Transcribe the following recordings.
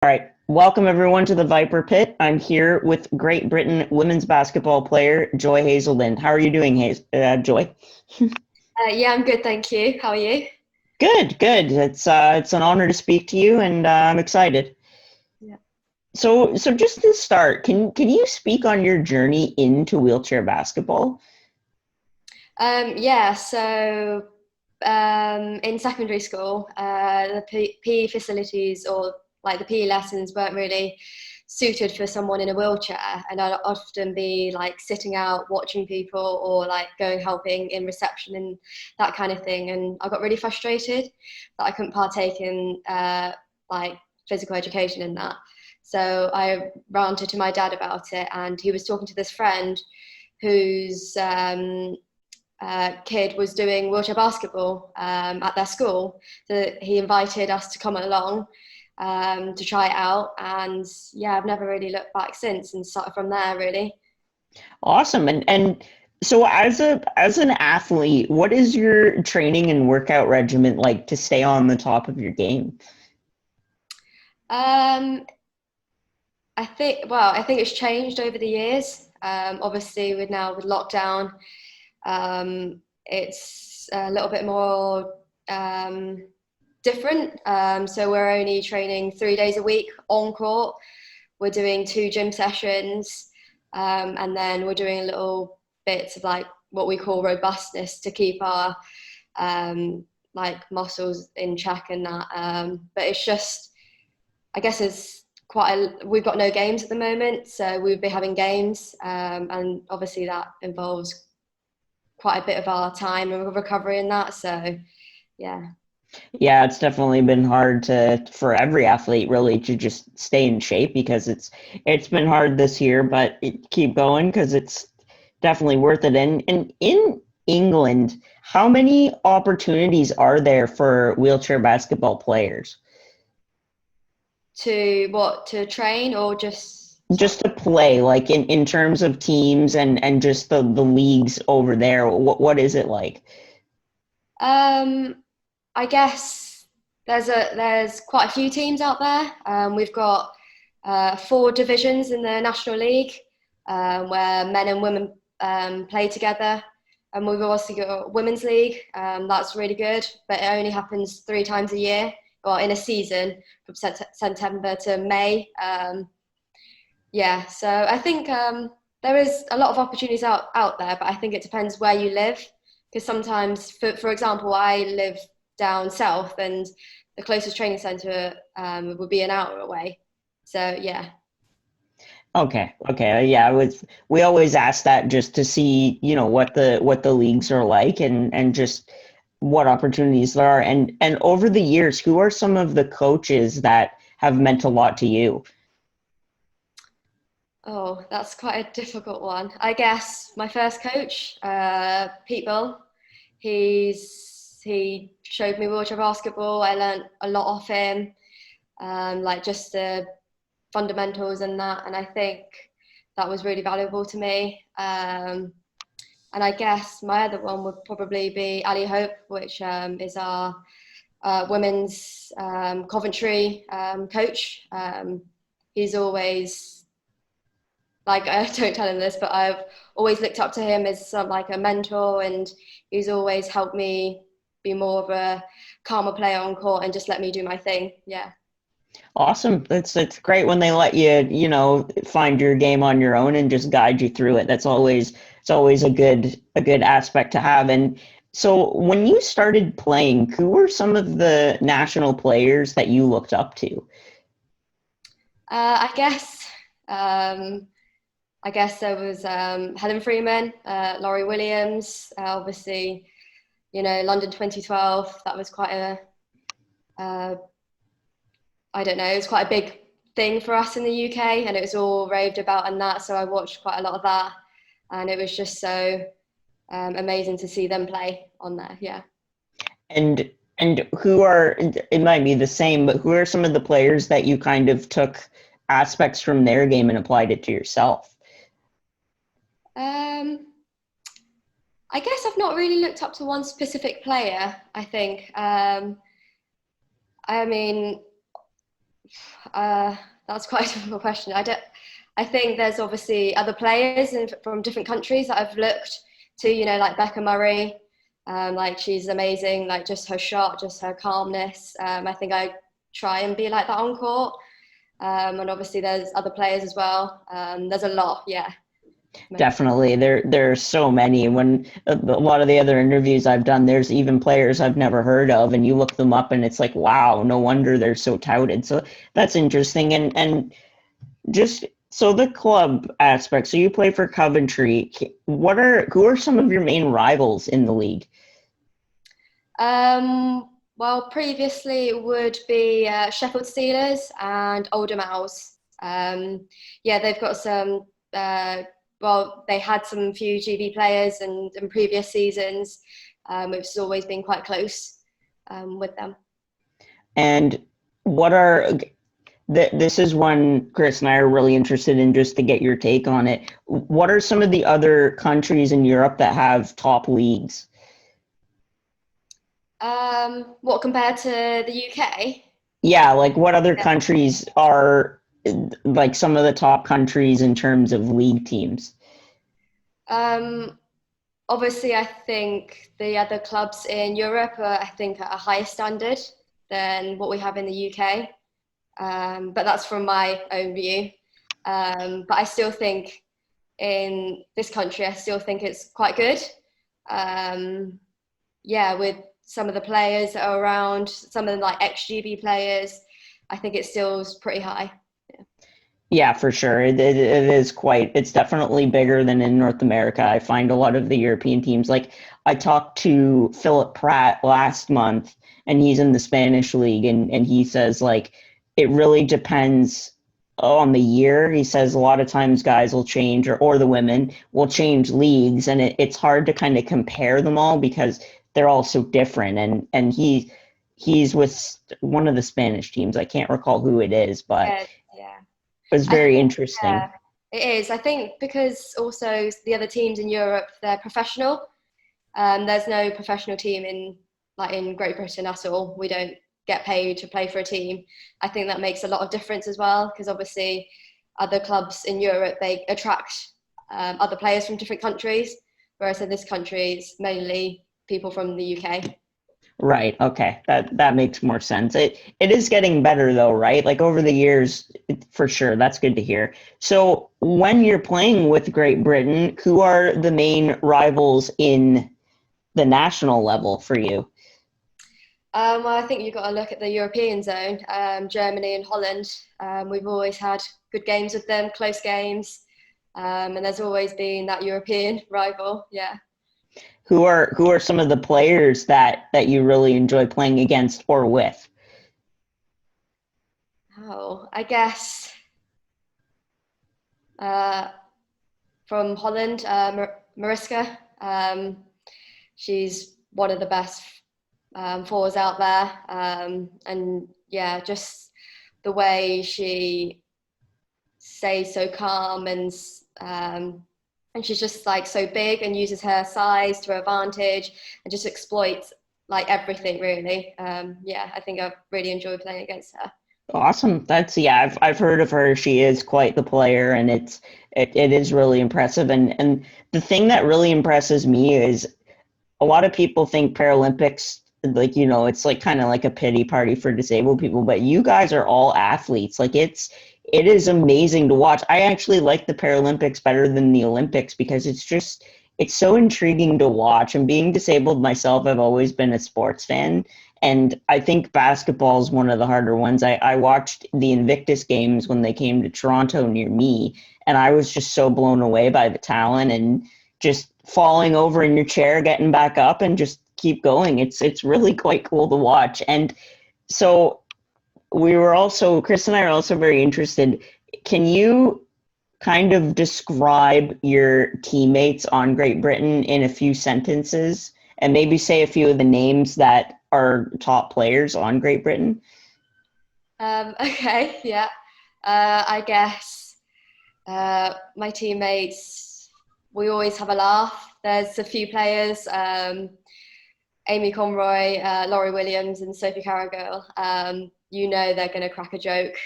All right. Welcome everyone to the Viper Pit. I'm here with Great Britain women's basketball player Joy Haizelden. How are you doing, Joy? Yeah, I'm good, thank you. How are you? Good, good. It's an honor to speak to you, and I'm excited. Yeah. So just to start, can you speak on your journey into wheelchair basketball? In secondary school, the PE facilities or like the PE lessons weren't really suited for someone in a wheelchair, and I'd often be like sitting out watching people or like going helping in reception and that kind of thing. And I got really frustrated that I couldn't partake in like physical education in that. So I ranted to my dad about it, and he was talking to this friend whose kid was doing wheelchair basketball at their school. So he invited us to come along to try it out. And yeah, I've never really looked back since and started from there, really. Awesome. And so as an athlete, what is your training and workout regimen like to stay on the top of your game? Um, I think it's changed over the years. Obviously, with lockdown, it's a little bit more different. So we're only training 3 days a week on court. We're doing two gym sessions, and then we're doing little bits of like what we call robustness to keep our like muscles in check and that. But it's just, I guess it's we've got no games at the moment, so we'll be having games, and obviously that involves quite a bit of our time and recovery in that. So yeah. Yeah, it's definitely been hard to for every athlete really to just stay in shape because it's been hard this year, but keep going because it's definitely worth it. And in England, how many opportunities are there for wheelchair basketball players? To train or just sorry. Just to play, like in terms of teams and just the leagues over there, what is it like? Um, I guess there's quite a few teams out there. We've got four divisions in the National League, where men and women play together. And we've also got Women's League. That's really good, but it only happens 3 times a year, or in a season from September to May. Yeah, so I think there is a lot of opportunities out there, but I think it depends where you live. Because sometimes, for example, I live down south, and the closest training centre would be an hour away. So yeah. Okay, okay, yeah, we always ask that just to see, what the leagues are like and just what opportunities there are. And over the years, who are some of the coaches that have meant a lot to you? Oh, that's quite a difficult one. I guess my first coach, Pete Bull, he showed me wheelchair basketball. I learned a lot off him, like just the fundamentals and that. And I think that was really valuable to me. And I guess my other one would probably be Ali Hope, which is our women's Coventry coach. He's always like, I don't tell him this, but I've always looked up to him as like a mentor, and he's always helped me be more of a calmer player on court and just let me do my thing. Yeah. Awesome. It's great when they let you, find your game on your own and just guide you through it. It's always a good aspect to have. And so when you started playing, who were some of the national players that you looked up to? I guess um, I guess there was Helen Freeman, Laurie Williams, obviously, London 2012. That was quite uh, I don't know, it was quite a big thing for us in the UK, and it was all raved about and that. So I watched quite a lot of that, and it was just so amazing to see them play on there. Yeah. And who are, it might be the same, but who are some of the players that you kind of took aspects from their game and applied it to yourself? Um, I guess I've not really looked up to one specific player. I think. I mean, Uh, that's quite a difficult question. I think there's obviously other players from different countries that I've looked to, like Becca Murray. Like she's amazing, like just her shot, just her calmness. I think I try and be like that on court. And obviously there's other players as well. There's a lot, yeah. Definitely, there's so many. When a lot of the other interviews I've done, there's even players I've never heard of, and you look them up, and it's like, wow, no wonder they're so touted. So that's interesting. And just so the club aspect. So you play for Coventry. Who are some of your main rivals in the league? Well, previously it would be Sheffield Steelers and Oldham Owls. Yeah, they've got some. Well, they had some few GB players and in previous seasons. It's always been quite close with them. And what are this is one Chris and I are really interested in, just to get your take on it. What are some of the other countries in Europe that have top leagues? What compared to the UK? Yeah, like what other countries are like some of the top countries in terms of league teams? Um, Obviously, I think the other clubs in Europe are, I think, at a higher standard than what we have in the UK. But that's from my own view. But I still think in this country, I still think it's quite good. Um, yeah, with some of the players that are around, some of the like ex-GB players, I think it still is pretty high. Yeah, for sure. It is quite, it's definitely bigger than in North America. I find a lot of the European teams, like I talked to Philip Pratt last month, and he's in the Spanish league, and he says like it really depends on the year. He says a lot of times guys will change, or the women will change leagues, and it's hard to kind of compare them all because they're all so different. And he's with one of the Spanish teams. I can't recall who it is, but Yeah, yeah. was I very think interesting. it is. I think because also the other teams in Europe, they're professional. There's no professional team in Great Britain at all. We don't get paid to play for a team. I think that makes a lot of difference as well, because obviously other clubs in Europe, they attract other players from different countries, whereas in this country it's mainly people from the UK. Right. Okay. That makes more sense. It is getting better though, right? Like over the years, for sure. That's good to hear. So when you're playing with Great Britain, who are the main rivals in the national level for you? Well, I think you've got to look at the European zone, Germany and Holland. We've always had good games with them, close games, and there's always been that European rival. Yeah. Who are some of the players that you really enjoy playing against or with? Oh, I guess uh, from Holland, Mariska. She's one of the best forwards out there, and yeah, just the way she stays so calm and she's just like so big and uses her size to her advantage and just exploits like everything really. Yeah, I think I've really enjoyed playing against her. Awesome. That's yeah, I've heard of her. She is quite the player, and it is really impressive. And the thing that really impresses me is a lot of people think Paralympics, like, it's like kind of like a pity party for disabled people, but you guys are all athletes. Like it is amazing to watch. I actually like the Paralympics better than the Olympics because it's so intriguing to watch. And being disabled myself, I've always been a sports fan. And I think basketball is one of the harder ones. I watched the Invictus games when they came to Toronto near me, and I was just so blown away by the talent and just falling over in your chair, getting back up, and just keep going. It's really quite cool to watch. And so Chris and I are also very interested. Can you kind of describe your teammates on Great Britain in a few sentences and maybe say a few of the names that are top players on Great Britain? Okay, yeah. I guess my teammates, we always have a laugh. There's a few players, Amy Conroy, Laurie Williams, and Sophie Carragher. you know they're going to crack a joke.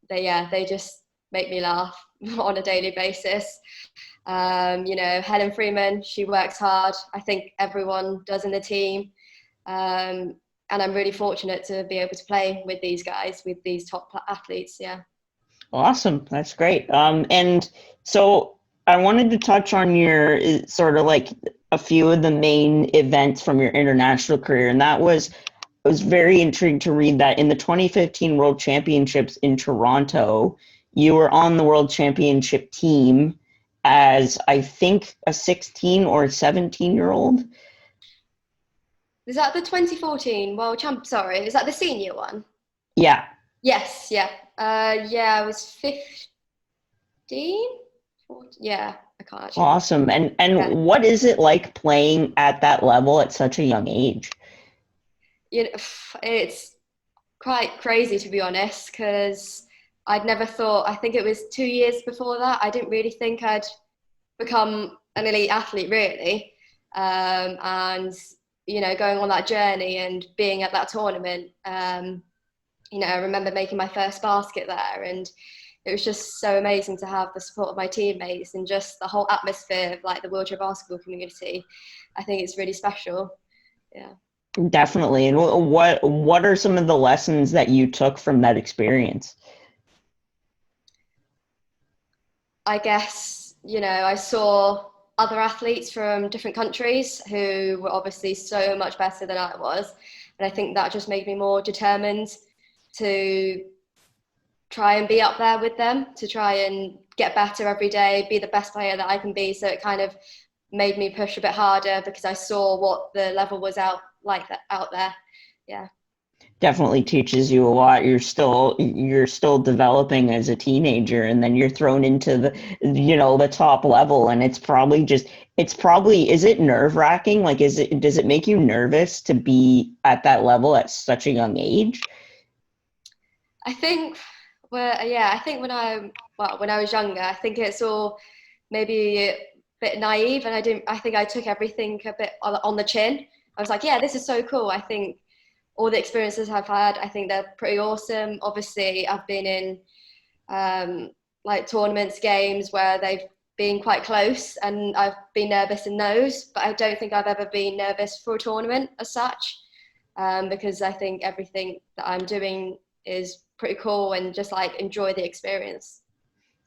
They just make me laugh on a daily basis. Helen Freeman, she works hard. I think everyone does in the team. And I'm really fortunate to be able to play with these guys, with these top athletes. Yeah. Awesome. That's great. And so I wanted to touch on your sort of like a few of the main events from your international career. And I was very intrigued to read that in the 2015 World Championships in Toronto, you were on the World Championship team as I think a 16 or 17-year-old. Is that the 2014 World Champ? Sorry, is that the senior one? Yeah. Yes, yeah. I was 15? 14? Yeah, I can't actually remember. Awesome. And Yeah. what is it like playing at that level at such a young age? It's quite crazy to be honest, because I'd never thought, I think it was 2 years before that, I didn't really think I'd become an elite athlete really. And going on that journey and being at that tournament, I remember making my first basket there, and it was just so amazing to have the support of my teammates and just the whole atmosphere of like the wheelchair basketball community. I think it's really special. Yeah. Definitely. And what are some of the lessons that you took from that experience? I guess, I saw other athletes from different countries who were obviously so much better than I was. And I think that just made me more determined to try and be up there with them, to try and get better every day, be the best player that I can be. So it kind of made me push a bit harder because I saw what the level was out there. Yeah. Definitely teaches you a lot. You're still developing as a teenager, and then you're thrown into the top level, and it's probably is it nerve-wracking? Like does it make you nervous to be at that level at such a young age? I think I think when I was younger, I think it's all maybe a bit naive, and I think I took everything a bit on the chin. I was like, yeah, this is so cool. I think all the experiences I've had, I think they're pretty awesome. Obviously, I've been in like tournaments, games where they've been quite close, and I've been nervous in those, but I don't think I've ever been nervous for a tournament as such, because I think everything that I'm doing is pretty cool and just like enjoy the experience.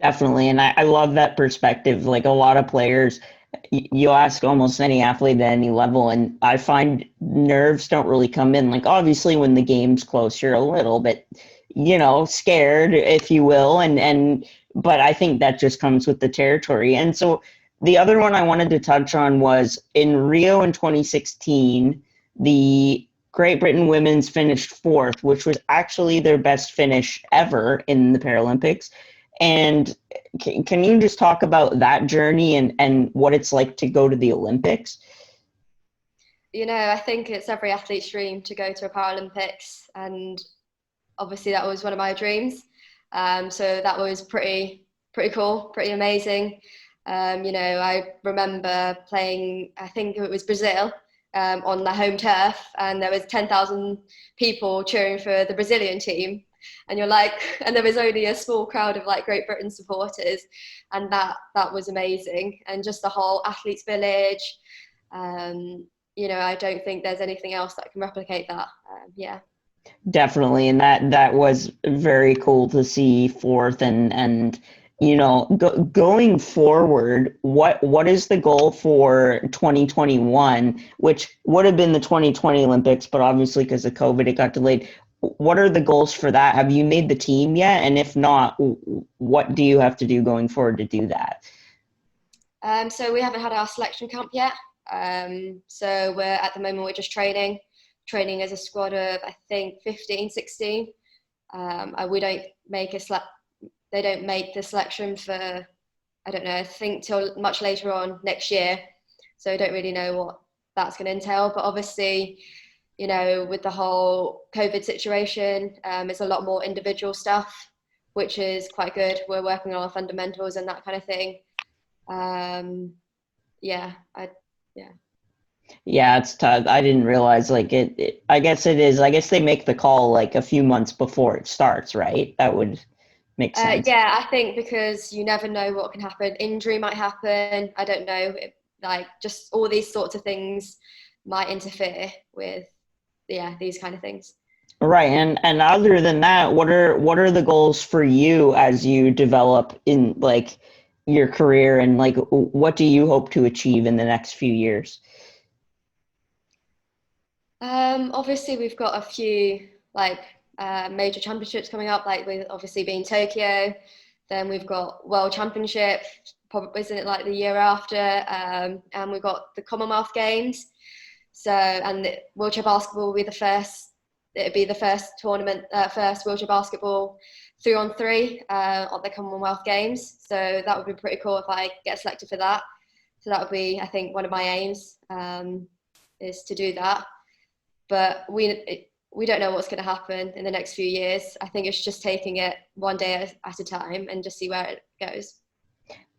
Definitely. And I love that perspective. Like a lot of players, you ask almost any athlete at any level, and I find nerves don't really come in. Like obviously when the game's close, you're a little bit, scared, if you will. But I think that just comes with the territory. And so the other one I wanted to touch on was in Rio in 2016, the Great Britain women's finished fourth, which was actually their best finish ever in the Paralympics. And can you just talk about that journey and what it's like to go to the Olympics? I think it's every athlete's dream to go to a Paralympics, and obviously that was one of my dreams. So that was pretty cool, pretty amazing. I remember playing, I think it was Brazil, on the home turf, and there was 10,000 people cheering for the Brazilian team. And you're like, and there was only a small crowd of like Great Britain supporters, and that was amazing. And just the whole athletes village, I don't think there's anything else that can replicate that. Yeah. Definitely, and that was very cool to see fourth and going forward, what is the goal for 2021, which would have been the 2020 Olympics, but obviously because of COVID it got delayed. What are the goals for that? Have you made the team yet? And if not, what do you have to do going forward to do that? So we haven't had our selection camp yet. So at the moment we're just training as a squad of I think 15, 16. We don't make they don't make the selection for, I don't know, I think till much later on next year. So I don't really know what that's going to entail. But obviously, with the whole COVID situation, it's a lot more individual stuff, which is quite good. We're working on our fundamentals and that kind of thing. Yeah, yeah. Yeah, it's tough. I didn't realize I guess it is. I guess they make the call like a few months before it starts, right? That would make sense. Yeah, I think because you never know what can happen. Injury might happen. I don't know. Like just all these sorts of things might interfere with, yeah, these kind of things. Right. And other than that, what are the goals for you as you develop in like your career, and like what do you hope to achieve in the next few years? Obviously, we've got a few like major championships coming up, like with obviously being Tokyo. Then we've got World Championship, probably isn't it like the year after? And we've got the Commonwealth Games. So, and the wheelchair basketball will be the first. It'd be the first tournament, first wheelchair basketball 3-on-3 at the Commonwealth Games. So that would be pretty cool if I get selected for that. So that would be, I think, one of my aims is to do that. But we don't know what's going to happen in the next few years. I think it's just taking it one day at a time and just see where it goes.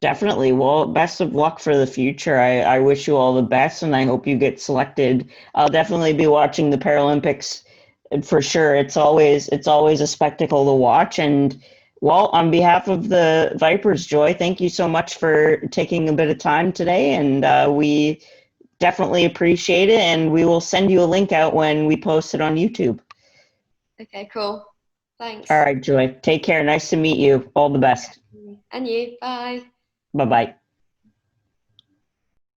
Definitely. Well, best of luck for the future. I wish you all the best, and I hope you get selected. I'll definitely be watching the Paralympics for sure. It's always a spectacle to watch. And well, on behalf of the Vipers, Joy, thank you so much for taking a bit of time today, and we definitely appreciate it. And we will send you a link out when we post it on YouTube. Okay, cool. All Thanks. right, Joy. Take care. Nice to meet you. All the best. And you. Bye. Bye bye.